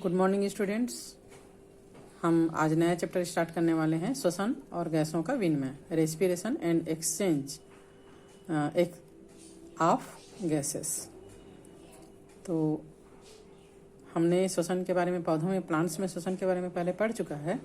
Good morning students. हम आज नया चैप्टर स्टार्ट करने वाले हैं, श्वसन और गैसों का विनिमय, respiration and exchange of gases. तो हमने श्वसन के बारे में, पौधों में, प्लांट्स में श्वसन के बारे में पहले पढ़ चुका है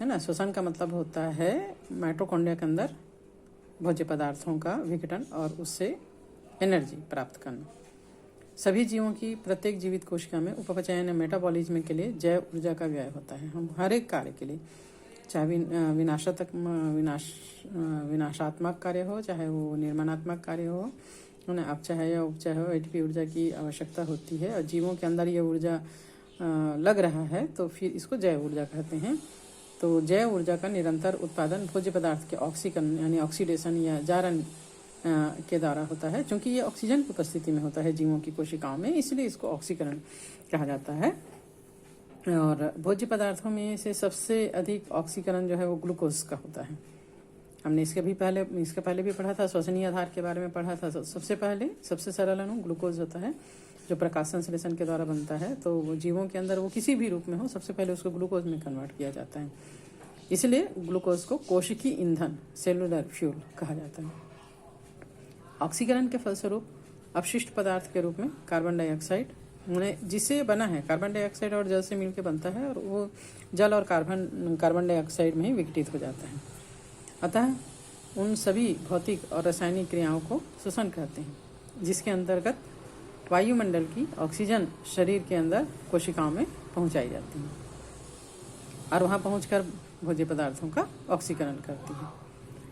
ना। श्वसन का मतलब होता है माइटोकॉन्ड्रिया के अंदर भोज्य पदार्थों का विघटन और उससे एनर्जी प्राप्त करना। सभी जीवों की प्रत्येक जीवित कोशिका में उपपचयन मेटाबॉलिज्म के लिए जैव ऊर्जा का व्यय होता है। हम हर एक कार्य के लिए, चाहे विनाशात्मक कार्य हो, चाहे वो निर्माणात्मक कार्य हो, अपचय या उपचय हो, एटीपी ऊर्जा की आवश्यकता होती है। और जीवों के अंदर ये ऊर्जा लग रहा है तो फिर इसको जैव ऊर्जा कहते हैं। तो जैव ऊर्जा का निरंतर उत्पादन भोज्य पदार्थ के ऑक्सीकरण यानी ऑक्सीडेशन या जारण के द्वारा होता है। क्योंकि ये ऑक्सीजन की उपस्थिति में होता है जीवों की कोशिकाओं में, इसलिए इसको ऑक्सीकरण कहा जाता है। और भोज्य पदार्थों में से सबसे अधिक ऑक्सीकरण जो है वो ग्लूकोज का होता है। हमने इसके पहले भी पढ़ा था, श्वसनीय आधार के बारे में पढ़ा था। सबसे सरल अणु ग्लूकोज होता है जो प्रकाश संश्लेषण के द्वारा बनता है। तो वो जीवों के अंदर वो किसी भी रूप में हो, सबसे पहले उसको ग्लूकोज में कन्वर्ट किया जाता है। इसलिए ग्लूकोज को कोशिकीय ईंधन, सेलुलर फ्यूल कहा जाता है। ऑक्सीकरण के फलस्वरूप अपशिष्ट पदार्थ के रूप में कार्बन डाइऑक्साइड, जिससे बना है, कार्बन डाइऑक्साइड और जल से मिलकर बनता है और वो जल और कार्बन डाइऑक्साइड में ही विघटित हो जाता है। अतः उन सभी भौतिक और रासायनिक क्रियाओं को श्वसन कहते हैं, जिसके अंतर्गत वायुमंडल की ऑक्सीजन शरीर के अंदर कोशिकाओं में पहुंचाई जाती है और वहां पहुंचकर भोज्य पदार्थों का ऑक्सीकरण करती है।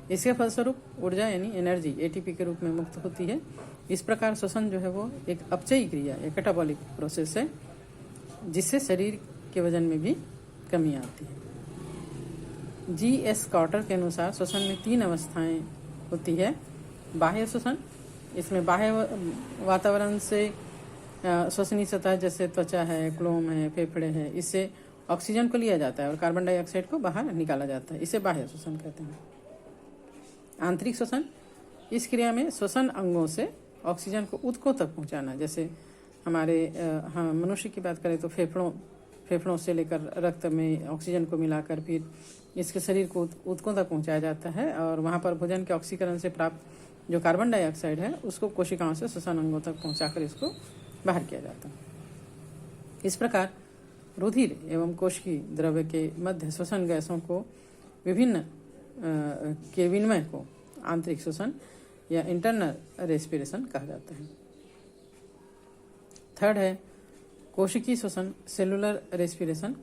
इसके फलस्वरूप ऊर्जा यानी एनर्जी एटीपी के रूप में मुक्त होती है। इस प्रकार श्वसन जो है वो एक अपचयी क्रिया, एक कैटाबॉलिक प्रोसेस है, जिससे शरीर के वजन में भी कमी आती है। जी.एस. कॉटर के अनुसार श्वसन में 3 अवस्थाएं होती है। बाह्य श्वसन, इसमें बाह्य वातावरण से श्वसनीय सतह जैसे त्वचा है, क्लोम है, फेफड़े है, इससे ऑक्सीजन को लिया जाता है और कार्बन डाइऑक्साइड को बाहर निकाला जाता है। इसे बाह्य श्वसन कहते हैं। आंतरिक श्वसन, इस क्रिया में श्वसन अंगों से ऑक्सीजन को ऊतकों तक पहुंचाना, जैसे हमारे मनुष्य की बात करें तो फेफड़ों से लेकर रक्त में ऑक्सीजन को मिलाकर फिर इसके शरीर को ऊतकों तक पहुंचाया जाता है और वहां पर भोजन के ऑक्सीकरण से प्राप्त जो कार्बन डाइऑक्साइड है उसको कोशिकाओं से श्वसन अंगों तक पहुंचाकर इसको बाहर किया जाता है। इस प्रकार रुधिर एवं कोशिकीय द्रव्य के मध्य श्वसन गैसों को विभिन्न के विनिमय को आंतरिक श्वसन या इंटरनल रेस्पिरेशन कहा जाता है। थर्ड है कोशिकीय श्वसन, सेलुलर रेस्पिरेशन।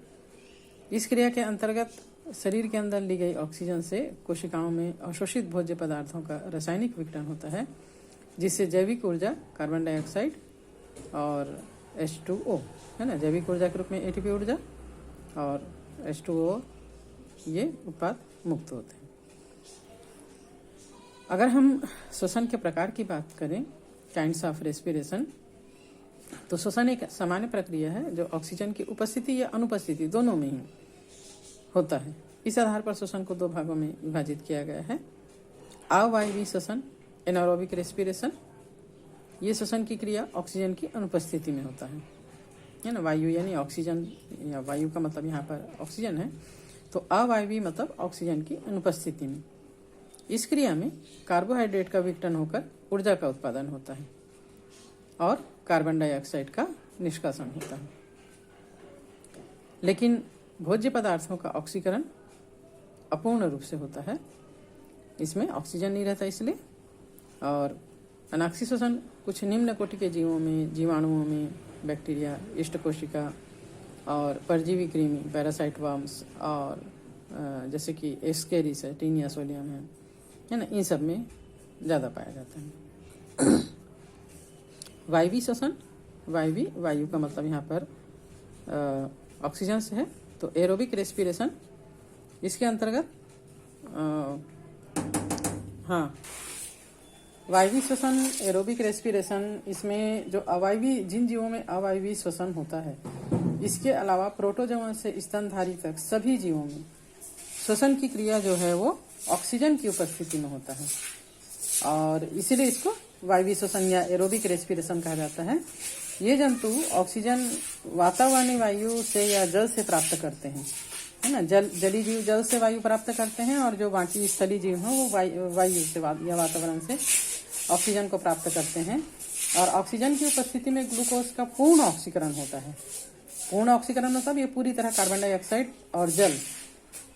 इस क्रिया के अंतर्गत शरीर के अंदर ली गई ऑक्सीजन से कोशिकाओं में अवशोषित भोज्य पदार्थों का रासायनिक विघटन होता है, जिससे जैविक ऊर्जा कार्बन डाइऑक्साइड और H2O है ना, जैविक ऊर्जा के रूप में एटीपी ऊर्जा और H2O ये उत्पाद मुक्त होते हैं। अगर हम श्वसन के प्रकार की बात करें, काइंड्स ऑफ रेस्पिरेशन, तो श्वसन एक सामान्य प्रक्रिया है जो ऑक्सीजन की उपस्थिति या अनुपस्थिति दोनों में ही होता है। इस आधार पर श्वसन को 2 भागों में विभाजित किया गया है। अवायवीय श्वसन, एनारोबिक रेस्पिरेशन, ये श्वसन की क्रिया ऑक्सीजन की अनुपस्थिति में होता है ना। वायु यानी ऑक्सीजन, या वायु का मतलब यहाँ पर ऑक्सीजन है, तो अवायवीय मतलब ऑक्सीजन की अनुपस्थिति में। इस क्रिया में कार्बोहाइड्रेट का विघटन होकर ऊर्जा का उत्पादन होता है और कार्बन डाइऑक्साइड का निष्कासन होता है। लेकिन भोज्य पदार्थों का ऑक्सीकरण अपूर्ण रूप से होता है, इसमें ऑक्सीजन नहीं रहता इसलिए। और अनाक्षी श्वसन कुछ निम्न कोटि के जीवों में, जीवाणुओं में बैक्टीरिया, इष्ट कोशिका और परजीवी कृमि, पैरासाइट वर्म्स और जैसे कि एस्केरिस है, टीनिया सोलियम है ना, इन सब में ज़्यादा पाया जाता है। वायवीय श्वसन, वायु का मतलब यहाँ पर ऑक्सीजन से है, तो एरोबिक रेस्पिरेशन, इसके अंतर्गत वायवीय श्वसन, एरोबिक रेस्पिरेशन, इसमें जो जिन जीवों में अवायवीय श्वसन होता है, इसके अलावा प्रोटोजोआ से स्तनधारी तक सभी जीवों में श्वसन की क्रिया जो है वो ऑक्सीजन की उपस्थिति में होता है और इसीलिए इसको वायवीय श्वसन या एरोबिक रेस्पिरेशन कहा जाता है। ये जंतु ऑक्सीजन वातावरणीय वायु से या जल से प्राप्त करते हैं, है ना। जली जीव जल से वायु प्राप्त करते हैं और जो बाकी स्थलीय जीव हैं वो वायु से या वातावरण से ऑक्सीजन को प्राप्त करते हैं। और ऑक्सीजन की उपस्थिति में ग्लूकोज का पूर्ण ऑक्सीकरण होता है। पूर्ण ऑक्सीकरण मतलब ये पूरी तरह कार्बन डाइऑक्साइड और जल,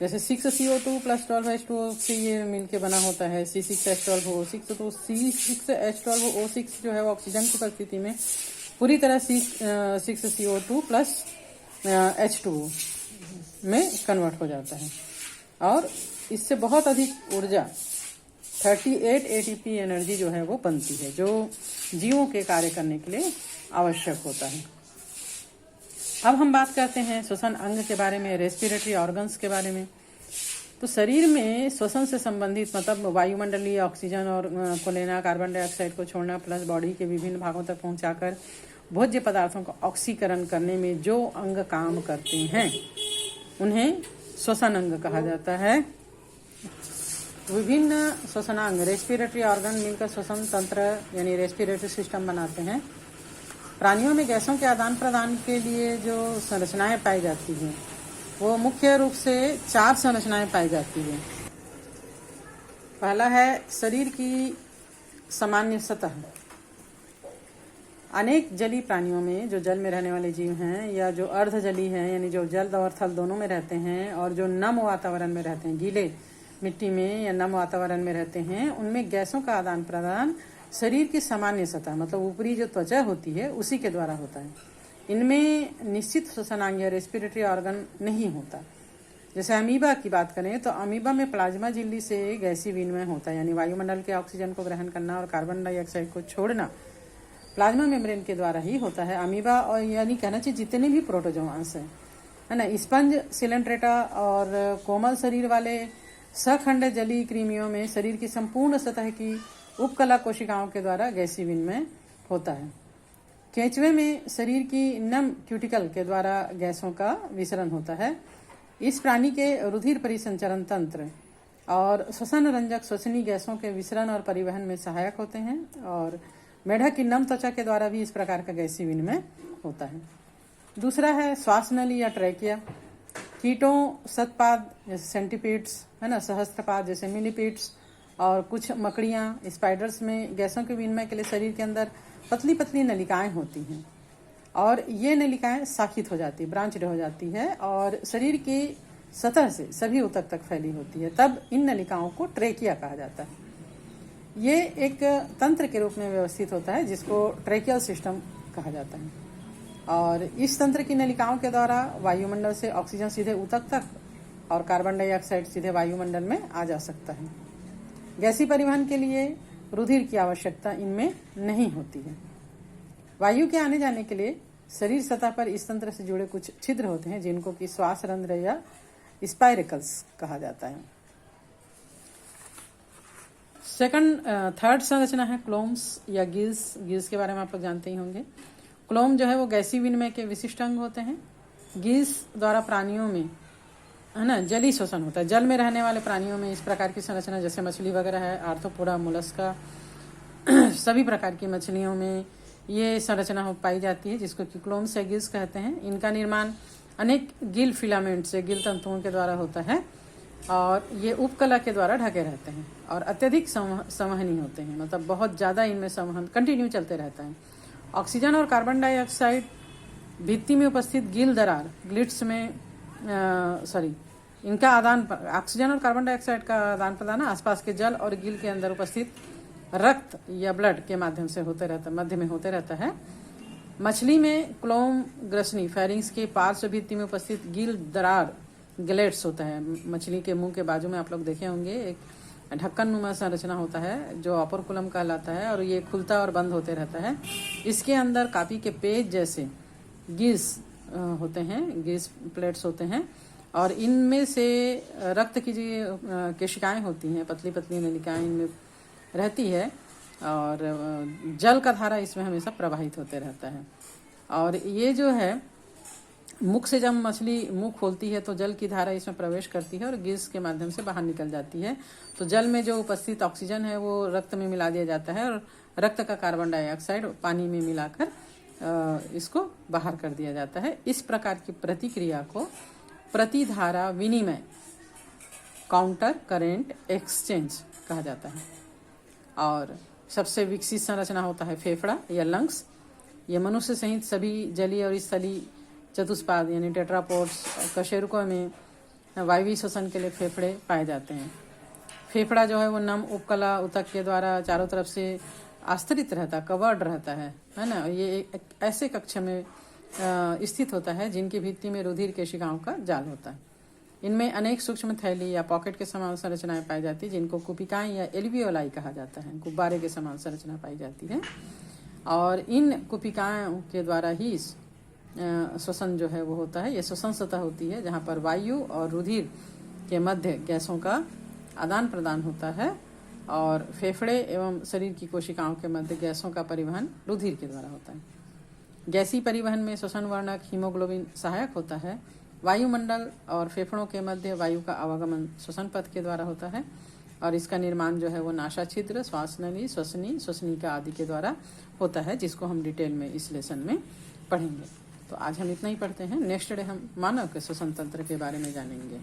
जैसे 6CO2 + 12H2O से ये मिलके बना होता है C6H12O6। तो C6H12O6 जो है वो ऑक्सीजन की उपस्थिति में पूरी तरह 6CO2 + H2O में कन्वर्ट हो जाता है और इससे बहुत अधिक ऊर्जा 38 ATP एनर्जी जो है वो बनती है, जो जीवों के कार्य करने के लिए आवश्यक होता है। अब हम बात करते हैं श्वसन अंग के बारे में, रेस्पिरेटरी ऑर्गन्स के बारे में। तो शरीर में श्वसन से संबंधित मतलब वायुमंडलीय ऑक्सीजन और को लेना, कार्बन डाइऑक्साइड को छोड़ना, प्लस बॉडी के विभिन्न भागों तक पहुंचाकर भोज्य पदार्थों का ऑक्सीकरण करने में जो अंग काम करते हैं उन्हें श्वसन अंग कहा जाता है। विभिन्न श्वसनांग रेस्पिरेटरी ऑर्गन मिलकर श्वसन तंत्र यानी रेस्पिरेटरी सिस्टम बनाते हैं। प्राणियों में गैसों के आदान प्रदान के लिए जो संरचनाएं पाई जाती हैं वो मुख्य रूप से 4 संरचनाएं पाई जाती हैं। पहला है शरीर की सामान्य सतह। अनेक जलीय प्राणियों में जो जल में रहने वाले जीव हैं या जो अर्धजली हैं यानी जो जल और थल दोनों में रहते हैं और जो नम वातावरण में रहते हैं, गीले मिट्टी में या नम वातावरण में रहते हैं, उनमें गैसों का आदान प्रदान शरीर की सामान्य सतह मतलब ऊपरी जो त्वचा होती है उसी के द्वारा होता है। इनमें निश्चित श्वसनांग या रेस्पिरेटरी ऑर्गन नहीं होता। जैसे अमीबा की बात करें तो अमीबा में प्लाज्मा झिल्ली से गैसीय विनिमय होता है, यानी वायुमंडल के ऑक्सीजन को ग्रहण करना और कार्बन डाइऑक्साइड को छोड़ना प्लाज्मा मेम्ब्रेन के द्वारा ही होता है। अमीबा और यानी कहना चाहिए जितने भी प्रोटोजोआंस है ना, स्पंज, सिलेंट्रेटा और कोमल शरीर वाले सखंड जलीय कृमियों में शरीर की संपूर्ण सतह की उपकला कोशिकाओं के द्वारा गैसीय विनिमय होता है। केंचुए में शरीर की नम क्यूटिकल के द्वारा गैसों का विसरण होता है। इस प्राणी के रुधिर परिसंचरण तंत्र और श्वसन रंजक श्वसनीय गैसों के विसरण और परिवहन में सहायक होते हैं और मेढक की नम त्वचा के द्वारा भी इस प्रकार का गैसीय विनिमय होता है। दूसरा है श्वास नली या ट्रैकिया। कीटों, सतपाद जैसे सेंटीपीड्स है ना, सहस्त्रपाद जैसे मिलीपीड्स और कुछ मकड़ियाँ, स्पाइडर्स में गैसों के विनिमय के लिए शरीर के अंदर पतली पतली नलिकाएं होती हैं और ये नलिकाएं शाखित हो जाती है, ब्रांचड हो जाती है और शरीर की सतह से सभी ऊतक तक फैली होती है। तब इन नलिकाओं को ट्रेकिया कहा जाता है। ये एक तंत्र के रूप में व्यवस्थित होता है जिसको ट्रेकियल सिस्टम कहा जाता है और इस तंत्र की नलिकाओं के द्वारा वायुमंडल से ऑक्सीजन सीधे ऊतक तक और कार्बन डाइऑक्साइड सीधे वायुमंडल में आ जा सकता है। गैसीय परिवहन के लिए रुधिर की आवश्यकता इनमें नहीं होती है। वायु के आने जाने के लिए शरीर सतह पर इस तंत्र से जुड़े कुछ छिद्र होते हैं जिनको कि श्वास रंध्र या स्पाइरेकल्स कहा जाता है। थर्ड संरचना है क्लोम्स या गिल्स। गिल्स के बारे में आप लोग जानते ही होंगे। क्लोम जो है वो गैसीय विनिमय के विशिष्ट अंग होते हैं। गिल्स द्वारा प्राणियों में है ना जलीय श्वसन होता है। जल में रहने वाले प्राणियों में इस प्रकार की संरचना जैसे मछली वगैरह है, आर्थ्रोपोडा, मोलस्का, सभी प्रकार की मछलियों में ये संरचना पाई जाती है जिसको कि क्लोम्स या गिल्स कहते हैं। इनका निर्माण अनेक गिल फिलामेंट से, गिल तंतुओं के द्वारा होता है और ये उपकला के द्वारा ढके रहते हैं और अत्यधिक संवहनी होते हैं, मतलब बहुत ज़्यादा इनमें संवहन कंटिन्यू चलते रहता है। ऑक्सीजन और कार्बन डाइऑक्साइड भित्ति में उपस्थित गिल दरार ग्लिट्स में इनका आदान, ऑक्सीजन और कार्बन डाइऑक्साइड का आदान प्रदान आसपास के जल और गिल के अंदर उपस्थित रक्त या ब्लड के माध्यम से होते रहता, मध्य में होते रहता है। मछली में क्लोम ग्रसनी फेरिंग्स के पार्श्व भित्ति में उपस्थित गिल दरार ग्लेट्स होता है। मछली के मुंह के बाजू में आप लोग देखे होंगे एक ढक्कन नुमा संरचना होता है जो ऑपरकुलम कहलाता है और ये खुलता और बंद होते रहता है। इसके अंदर कापी के पेज जैसे गिल्स होते हैं, गिल्स प्लेट्स होते हैं और इनमें से रक्त की जो केशिकाएं होती हैं, पतली पतली नलिकाएं इनमें रहती है और जल का धारा इसमें हमेशा प्रवाहित होते रहता है। और ये जो है मुख से जब मछली मुंह खोलती है तो जल की धारा इसमें प्रवेश करती है और गिल्स के माध्यम से बाहर निकल जाती है। तो जल में जो उपस्थित ऑक्सीजन है वो रक्त में मिला दिया जाता है और रक्त का कार्बन डाइऑक्साइड पानी में मिलाकर इसको बाहर कर दिया जाता है। इस प्रकार की प्रतिक्रिया को प्रतिधारा विनिमय, काउंटर करेंट एक्सचेंज कहा जाता है। और सबसे विकसित संरचना होता है फेफड़ा या लंग्स। ये मनुष्य सहित सभी जलीय और स्थलीय चतुष्पाद यानी टेट्रापोड्स, कशेरुकों में वायवीय श्वसन के लिए फेफड़े पाए जाते हैं। फेफड़ा जो है वो नम उपकला ऊतक के द्वारा चारों तरफ से आस्तरित रहता, कवर्ड रहता है ना। ये एक ऐसे कक्ष में स्थित होता है जिनकी भित्ति में रुधिर केशिकाओं का जाल होता है। इनमें अनेक सूक्ष्म थैली या पॉकेट के समान संरचनाएं पाई जाती है, जिनको कुपिकाएं या एल्वियोलाई कहा जाता है। गुब्बारे के समान संरचना पाई जाती है और इन कुपिकाओं के द्वारा ही श्वसन जो है वो होता है। ये श्वसन सतह होती है जहाँ पर वायु और रुधिर के मध्य गैसों का आदान प्रदान होता है और फेफड़े एवं शरीर की कोशिकाओं के मध्य गैसों का परिवहन रुधिर के द्वारा होता है। गैसीय परिवहन में श्वसन वर्णक हीमोग्लोबिन सहायक होता है। वायुमंडल और फेफड़ों के मध्य वायु का आवागमन श्वसन पथ के द्वारा होता है और इसका निर्माण जो है वो नासा छिद्र, श्वास नली, श्वसनिका आदि के द्वारा होता है, जिसको हम डिटेल में इस लेसन में पढ़ेंगे। तो आज हम इतना ही पढ़ते हैं। नेक्स्ट डे हम मानव के श्वसन तंत्र के बारे में जानेंगे।